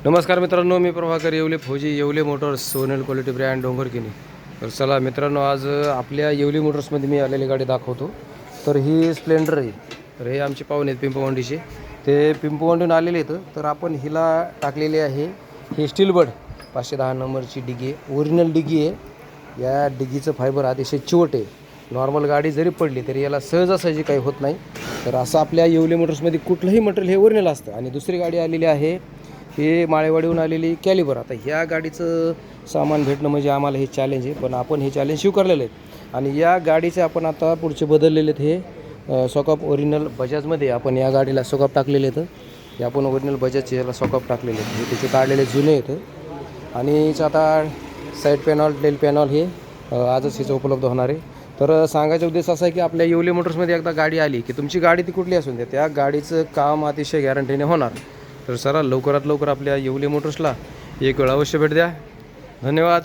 नमस्कार मित्रांनो, मी प्रभाकर येवले, फौजी येवले मोटर्स, सोनेल क्वालिटी ब्रँड, डोंगरकिनी. तर चला मित्रांनो, आज आपल्या येवले मोटर्समध्ये मी आलेली गाडी दाखवतो. तर ही स्प्लेंडर आहे. तर हे आमचे पाहुणे आहेत पिंपवंडीचे, ते पिंपवंडीहून आलेले आहेत. तर आपण हिला टाकलेली आहे ही स्टीलबर्ड 510 नंबरची डिगी आहे, ओरिजिनल डिगी आहे. या डिगीचं फायबर अतिशय चिवट आहे. नॉर्मल गाडी जरी पडली तरी याला सहजासहजी काही होत नाही. तर असं आपल्या येवले मोटर्समध्ये कुठलंही मटेरियल हे ओरिजिनल असतं. आणि दुसरी गाडी आलेली आहे हे माळेवाडीहून आलेली कॅलिबर. आता ह्या गाडीचं सामान भेटणं म्हणजे आम्हाला हे चॅलेंज आहे, पण आपण हे चॅलेंज स्वीकारलेलं आहे. आणि या गाडीचे आपण आता पुढचे बदललेले आहेत. हे सॉकअप ओरिजिनल बजाजमध्ये आपण या गाडीला सॉकअप टाकलेले आहेत. हे आपण ओरिजिनल बजाजचे याला सॉकअप टाकलेले आहेत. हे त्याचे काढलेले जुने आहेत. आणि हिचं आता साईड पॅनॉल, टेल पॅनॉल हे आजच हिचं उपलब्ध होणार आहे. तर सांगायचा उद्देश असा आहे की आपल्या येवले मोटर्समध्ये एकदा गाडी आली की तुमची गाडी ती कुठली असून द्या, त्या गाडीचं काम अतिशय गॅरंटीने होणार. तर सर लवकरात लवकर आपल्या येवले मोटर्सला एक वेळ अवश्य भेट द्या. धन्यवाद.